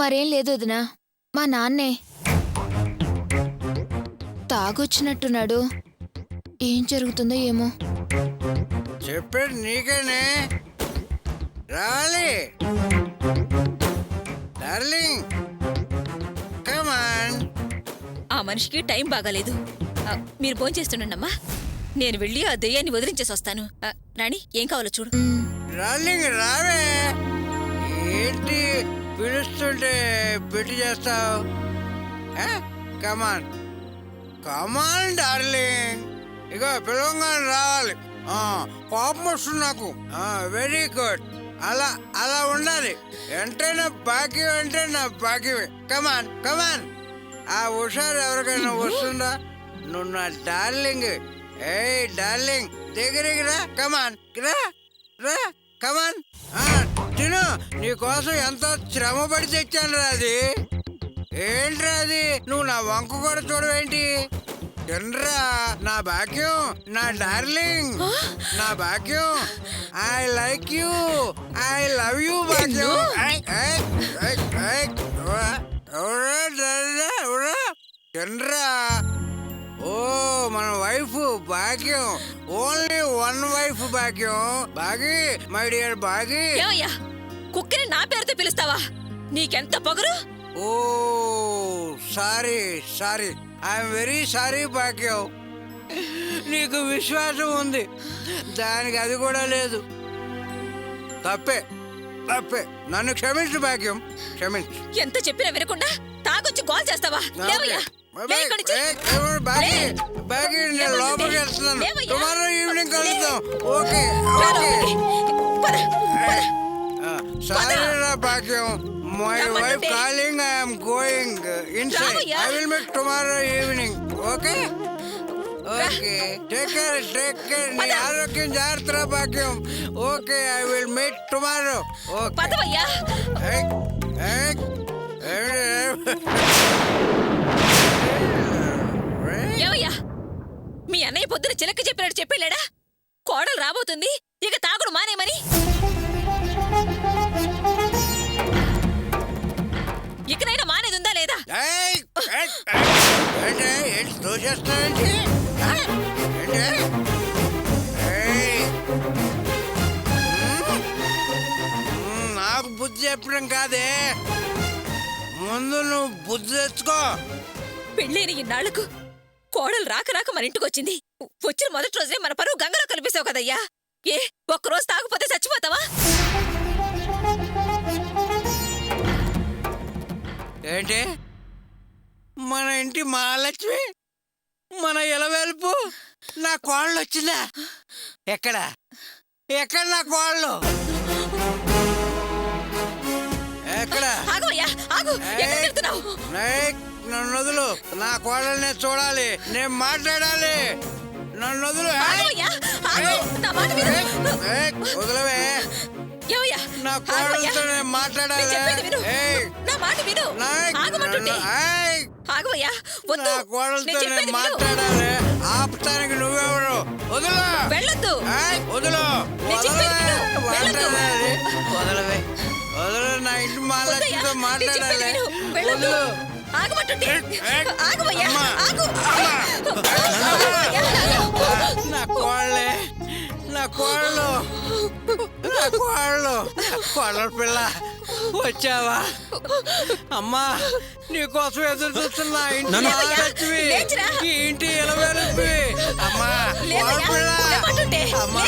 మరేం లేదు వదినా, మా నాన్నే తాగొచ్చినట్టున్నాడు. ఏం జరుగుతుందో ఏమో. చెప్పేది నీకేనే రావాలి డార్లింగ్, కమాన్. ఆ మనిషికి టైం బాగాలేదు. మీరు భోంచేస్తుండమ్మా, నేను వెళ్ళి ఆ దెయ్యాన్ని వదిలించేసి వస్తాను. రాణి, ఏం కావాలో చూడు. డార్లింగ్ రావే. ఏంటి పిలుస్తుంటే పెట్టి చేస్తావు? కమాన్ కమాన్ డార్లింగ్. ఇగో పిలవంగానే రావాలి. కోపం వస్తుంది నాకు. Very good. అలా అలా ఉండాలి. ఎంతైనా భాగ్యం అంటే నా భాగ్యమే. కమాన్ కమాన్. ఆ హుషారు ఎవరికైనా వస్తుందా? నువ్వు నా డార్లింగ్. ఏ డార్లింగ్ దగ్గరికి రా. కమాన్ రా రా. కమాన్ తిను. నీకోసం ఎంతో శ్రమ పడి తెచ్చాను రా. అది ఏంట్రా అది? నువ్వు నా వంక కూడా చూడవేంటి? తినరా. నా భాగ్యం, నా డార్లింగ్, నా భాగ్యం. I like you, I love you భాగ్యం. తినరా. ఓ మన వైఫ్ భాగ్యం. Only one wife Bhagyam. Bagi my dear Bagi. ఏమయ్యా, కుక్కని నా పేరుతో పిలుస్తావా? నీకెంత పొగరు? Oh sorry sorry, I'm very sorry Bhagyam. నీకు విశ్వాసం ఉంది, దానికి అది కూడా లేదు. తప్పే తప్పే. నన్ను క్షమించు భాగ్యం, క్షమించు. ఎంత చెప్పినా వినకుండా తాగొచ్చి గోల్ చేస్తావా? లేవయ్యా, లే ఇక్కడి నుంచి. లోపలికి వెళ్తున్నాను. టుమారో ఈవినింగ్ కలుద్దాం. ఓకే సారీ రా భాగ్యం. My wife calling, I am going inside. I will meet tomorrow evening. Okay? Okay. Take care. నీ ఆరోగ్యం జాగ్రత్త భాగ్యం. Okay, I will meet tomorrow. Okay. పదవయ్యా. ఏమయ్యా, మీ అన్నయ్య పొద్దున చిలక చెప్పినట్టు చెప్పేలేడా? కోడలు రాబోతుంది, ఇక తాగుడు మానేమని. ఇకనైనా మానేదుందా లేదా? నాకు బుద్ధి చెప్పడం కాదే, ముందు నువ్వు బుద్ధి తెచ్చుకో. పెళ్ళైన ఇన్నాళ్లకు కోడలు రాక రాక మన ఇంటికి వచ్చింది. వచ్చిన మొదటి రోజే మన పరువు గంగలో కలిపేశావు కదయ్యా. ఏ ఒక్కరోజు తాగపోతే చచ్చిపోతావా? ఏంటి? మన ఇంటి మహాలక్ష్మి, మన ఇలవేల్పు నా కోళ్ళు వచ్చిందా? ఎక్కడ ఎక్కడ నా కోళ్ళు? ఎక్కడ? నన్ను వదులు. నా కోళ్ళని చూడాలి, నేను మాట్లాడాలి. నన్ను వదులు. వదలవే. నా కోళ్ళతో నేను మాట్లాడాలి. నా కోళ్ళతో నేను మాట్లాడాలి. ఆపుతానికి నువ్వెవరు? వదులు. వదులు. వదలవే. వదలు. నా ఇంటి మహాలక్ష్మితో మాట్లాడాలి. వదులు. నా కోళ్ళే, నా కోళ్ళు, నా కోళ్ళు. కోళ్ళ పిల్ల వచ్చావా? అమ్మా, నీకోసం ఎదురు చూస్తున్నా. ఇంటి మహాలక్ష్మి, ఈ ఇంటి ఇలవేల్పి. అమ్మా కోళ్ళ పిల్ల. అమ్మా,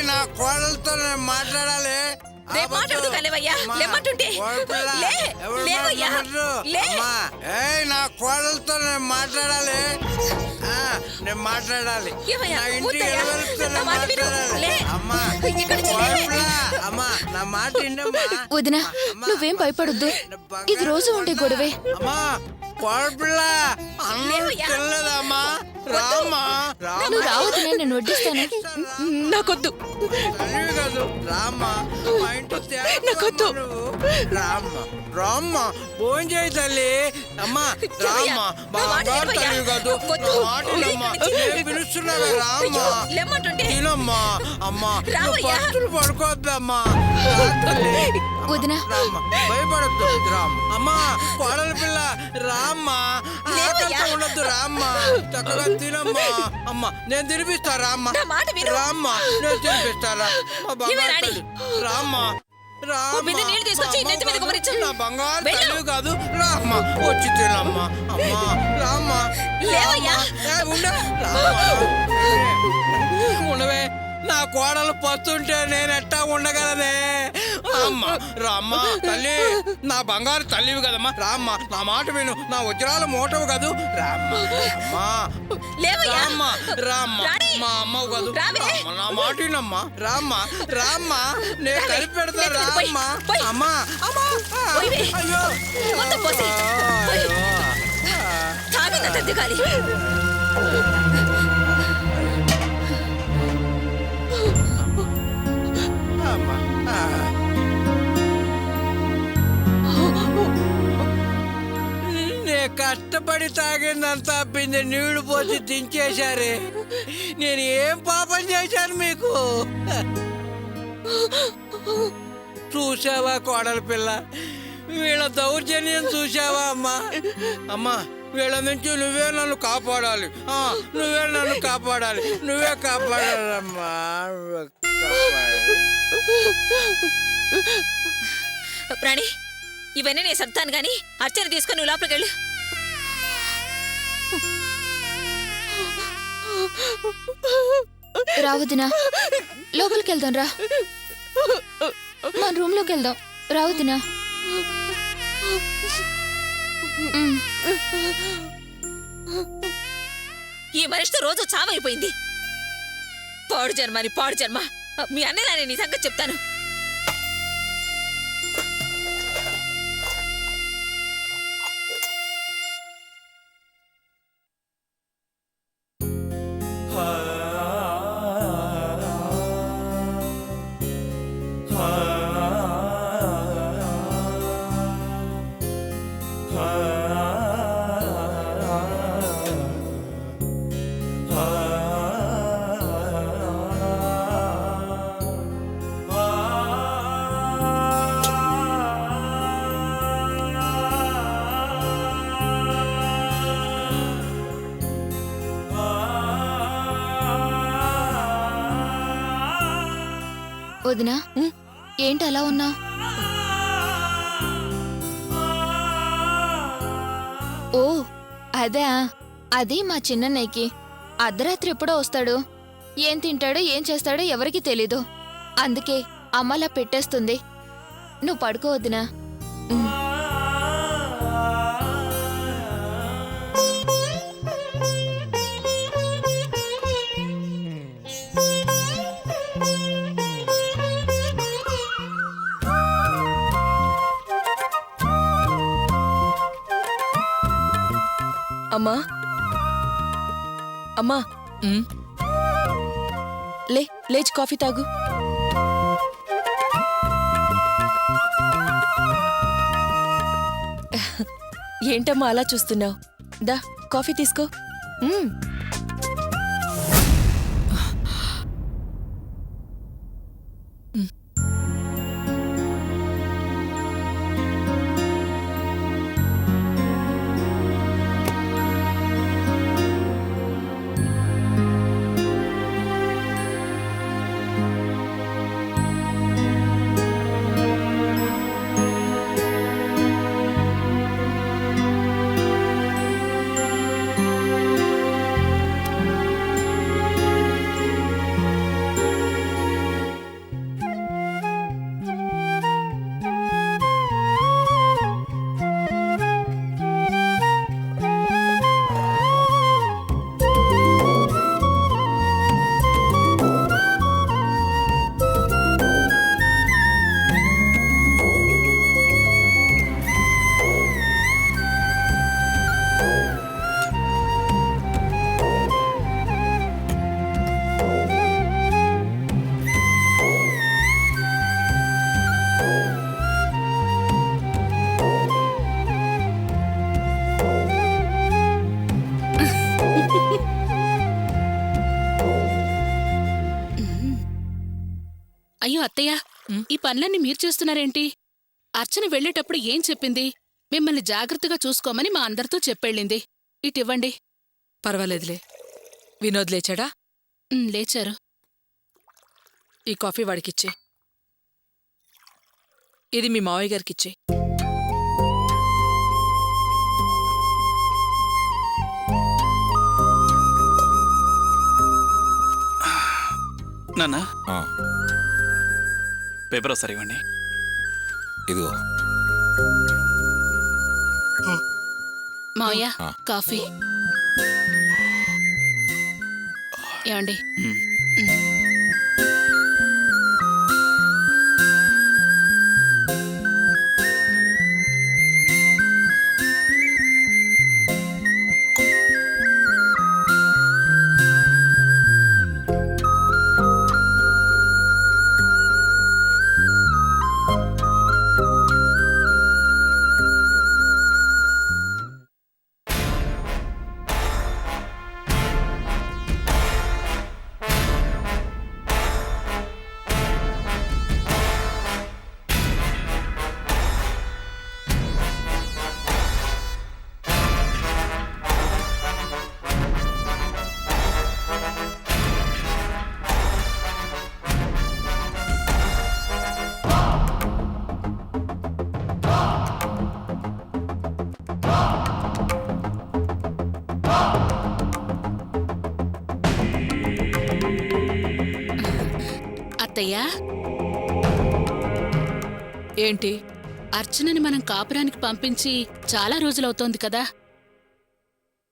నా కోళ్ళతో నేను మాట్లాడాలి. నా కోడలతో నేను మాట్లాడాలి. నేను మాట్లాడాలి. నా ఇంటి మాట్లాడాలి. అమ్మా అమ్మా, నా మాట వదినా, నువ్వేం భయపడొద్దు. ఇది రోజు ఉండే గొడవే. అమ్మా కోడపిల్ల అన్నం తినలేదమ్మా. రామ్మా. నువ్వు రావద్దు, నేను వడ్డిస్తాను. నాకొద్దు. కాదు రామ్మా, మా ఇంటి నాకొద్దు. రామ్మా రామ్మా, ఫోన్ చేయి తల్లి. అమ్మా రామ్మా, బాగారు తల్లి కాదు. పిలుస్తున్నావా? రామ్మా తినమ్మా. అమ్మా పట్టులు పడుకోవద్దమ్మా. వదినా. రామ్మ భయపడద్దు రామ్. అమ్మా కోడలి పిల్ల రామ్మా, ఆకలితో ఉండొద్దు రామ్మ, చక్కగా తినమ్మా. అమ్మ నేను తినిపిస్తా రామ్మ, నా మాట విను. రామ్మ నేను తినిపిస్తారా మా ఇవే బంగారు రాణి. తల్లి. రామ్మ ఓ బిందె నీళ్ళు తీసుకొచ్చి ఈ నెత్తి మీద కుమ్మరించు. నా బంగారు వెళ్ళు. తల్లి కాదు రామ్మ, వచ్చి తినమ్మా. అమ్మా రామ్మ, లేవయ్యా. ఉండవే, నా కోడలు పస్తుంటే నేను ఎట్టా ఉండగలనే. అమ్మ రామ్మ తల్లి, నా బంగారు తల్లివి కదమ్మా. రామ్మ నా మాట విను, నా వజ్రాల మోటవు కదూ. రామ్మ అమ్మా, లేవయ్యా. రామ్మ రామ్మ, రాణి. మా అమ్మవు కదూ. రావే. రామ్మ నా మాట వినమ్మా. రామ్మ రామ్మ నేను రావే. కలిపి పెడతా. నెత్తిన పోయి, రామ్మ పోయి. అమ్మా అమ్మా. పోయివే. అయ్యో మొత్తం పోసి. పోయి. అయ్యో. తాగిన తద్ది గాలి. అమ్మా. నే కష్టపడి తాగిందంతా బిందె నీళ్లు పోసి దించేశారే. నేను ఏం పాపం చేశాను మీకు? చూసావా కోడలి పిల్ల, వీళ్ళ దౌర్జన్యం చూసావా అమ్మా? అమ్మా వీళ్ళ నుంచి నువ్వే నన్ను కాపాడాలి. నువ్వే నన్ను కాపాడాలి, నువ్వే కాపాడాలమ్మా. నువ్వే కాపాడాలి. రాణి, ఇవన్నీ నేను సర్దాను గాని అర్చన తీసుకొని నువ్వు లోపలికి వెళ్ళు. రా వదినా, లోపలికి వెళ్దాం రా. మన రూమ్ లోకి వెళ్దాం. రా వదినా. ఈ మనిషితో రోజు చావైపోయింది. పాడు జన్మ అని పాడు జన్మ. మీ అన్నయ్య నీ సంగతి చెప్తాను. వదినా, ఏంటి అలా ఉన్నా? ఓ అదే, అది మా చిన్నన్నయ్యకి అర్ధరాత్రి ఎప్పుడో వస్తాడు. ఏం తింటాడో ఏం చేస్తాడో ఎవరికి తెలీదు. అందుకే అమ్మలా పెట్టేస్తుంది. నువ్వు పడుకో వదినా. అమ్మా అమ్మా, లేచి కాఫీ తాగు. ఏంటమ్మా అలా చూస్తున్నావు? దా కాఫీ తీసుకో. అయ్యో అత్తయ్య, ఈ పనులన్నీ మీరు చేస్తున్నారేంటి? అర్చన వెళ్ళేటప్పుడు ఏం చెప్పింది? మిమ్మల్ని జాగ్రత్తగా చూసుకోమని మా అందరితో చెప్పెళ్ళింది. ఇటివ్వండి. పర్వాలేదులే. వినోద్ లేచాడా? లేచారు. ఈ కాఫీ వాడికిచ్చే. ఇది మీ మావయ్య గారికిచ్చే. నాన్న ఆ, పేపర్ ఒకసారి ఇవ్వండి. ఇదిగో. మావయ్య ఆ. కాఫీ. ఏమండి? మ్మ్. అత్తయ్యా, ఏంటి? అర్చనని మనం కాపురానికి పంపించి చాలా రోజులవుతోంది కదా.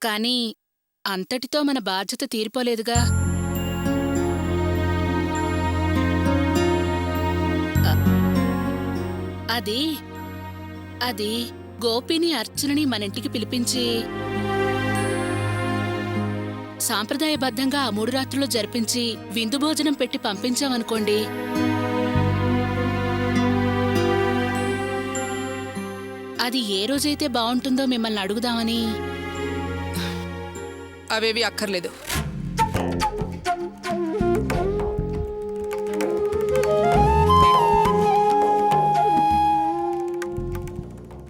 కానీ అంతటితో మన బాధ్యత తీరిపోలేదుగా. అది అది గోపిని అర్చనని మనింటికి పిలిపించి సాంప్రదాయబద్ధంగా ఆ 3 రాత్రులు జరిపించి విందు భోజనం పెట్టి పంపించామనుకోండి, అది ఏ రోజైతే బావుంటుందో మిమ్మల్ని అడుగుదామని. అవేవి అక్కర్లేదు.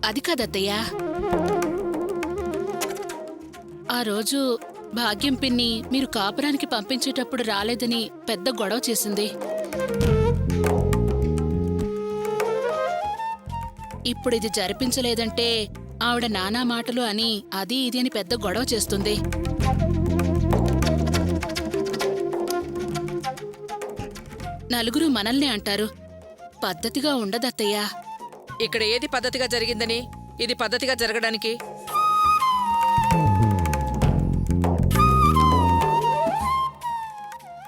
అది కాదత్తయ్యా, ఆ రోజు భాగ్యం పిన్ని మీరు కాపురానికి పంపించేటప్పుడు రాలేదని పెద్ద గొడవ చేసింది. ఇప్పుడిది జరిపించలేదంటే ఆవిడ నానా మాటలు అని అది ఇది అని పెద్ద గొడవ చేస్తుంది. నలుగురు మనల్ని అంటారు. పద్ధతిగా ఉండదత్తయ్యా. ఇక్కడ ఏది పద్ధతిగా జరిగిందని ఇది పద్ధతిగా జరగడానికి?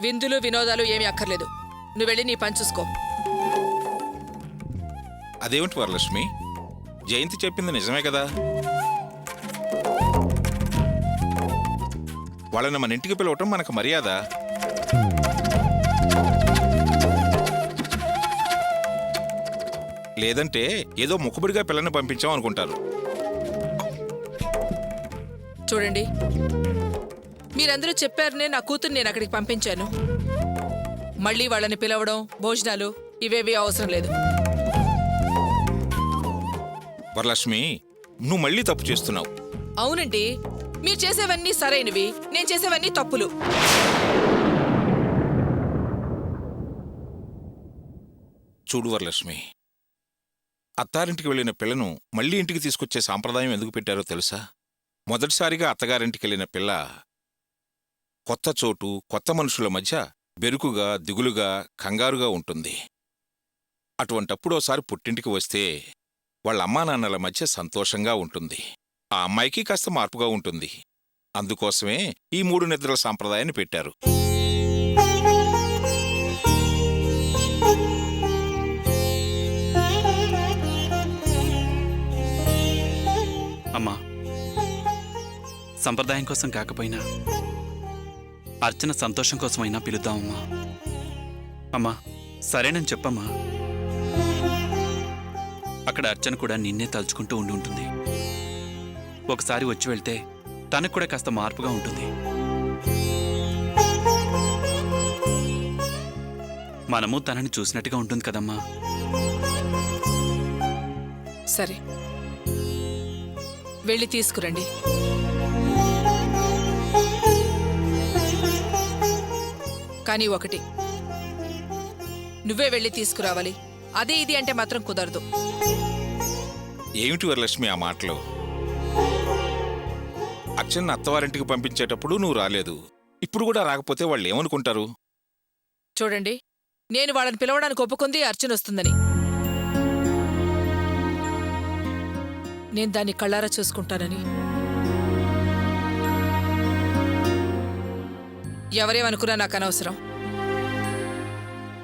విందులు వినోదాలు ఏమీ అక్కర్లేదు. నువ్వు వెళ్ళి నీ పని చూసుకో. అదేమిటి వరలక్ష్మి, జయంతి చెప్పింది నిజమే కదా. వాళ్ళని మన ఇంటికి పిలవటం మనకు మర్యాద. లేదంటే ఏదో ముక్కుబడిగా పిల్లని పంపించాం అనుకుంటారు. చూడండి, మీరందరూ చెప్పారనే నా కూతురు నేను అక్కడికి పంపించాను. మళ్ళీ వాళ్ళని పిలవడం, భోజనాలు ఇవేవి అవసరం లేదు. వరలక్ష్మి, నువ్వు మళ్ళీ తప్పు చేస్తున్నావు. అవునండి, మీరు చేసేవన్నీ సరైనవి, నేను చేసేవన్నీ తప్పులు. చూడు వరలక్ష్మి, అత్తారింటికి వెళ్ళిన పిల్లను మళ్ళీ ఇంటికి తీసుకొచ్చే సాంప్రదాయం ఎందుకు పెట్టారో తెలుసా? మొదటిసారిగా అత్తగారింటికి వెళ్ళిన పిల్ల కొత్త చోటు, కొత్త మనుషుల మధ్య బెరుకుగా, దిగులుగా, కంగారుగా ఉంటుంది. అటువంటప్పుడోసారి పుట్టింటికి వస్తే వాళ్ళ అమ్మానాన్నల మధ్య సంతోషంగా ఉంటుంది. ఆ అమ్మాయికి కాస్త మార్పుగా ఉంటుంది. అందుకోసమే ఈ 3 నిద్రల సాంప్రదాయాన్ని పెట్టారు. అమ్మా, సంప్రదాయం కోసం కాకపోయినా అర్చన సంతోషం కోసమైనా పిలుద్దామమ్మా. అమ్మా, సరేనని చెప్పమ్మా. అక్కడ అర్చన కూడా నిన్నే తలుచుకుంటూ ఉండి ఉంటుంది. ఒకసారి వచ్చి వెళ్తే తనకు కూడా కాస్త మార్పుగా ఉంటుంది. మనము తనని చూసినట్టుగా ఉంటుంది కదమ్మా. సరే వెళ్ళి తీసుకురండి. కానీ ఒకటి, నువ్వే వెళ్ళి తీసుకురావాలి. అదే ఇది అంటే మాత్రం కుదరదు. ఏమిటి వరలక్ష్మి ఆ మాటలు? అర్చన అత్తవారింటికి పంపించేటప్పుడు నువ్వు రాలేదు, ఇప్పుడు కూడా రాకపోతే వాళ్ళు ఏమనుకుంటారు? చూడండి, నేను వాళ్ళని పిలవడానికి ఒప్పుకుంది అర్చన వస్తుందని. నేను దాన్ని కళ్ళారా చూసుకుంటానని. ఎవరేమనుకున్నా నాకు అనవసరం.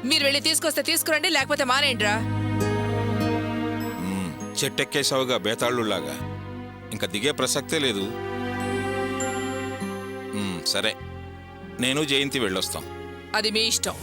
మీరు వెళ్ళి తీసుకొస్తే తీసుకురండి, లేకపోతే మానేయండిరా. చెట్టెక్కేసావుగా బేతాళులాగా, ఇంకా దిగే ప్రసక్తే లేదు. సరే, నేను జయంతి వెళ్ళొస్తాం. అది మీ ఇష్టం.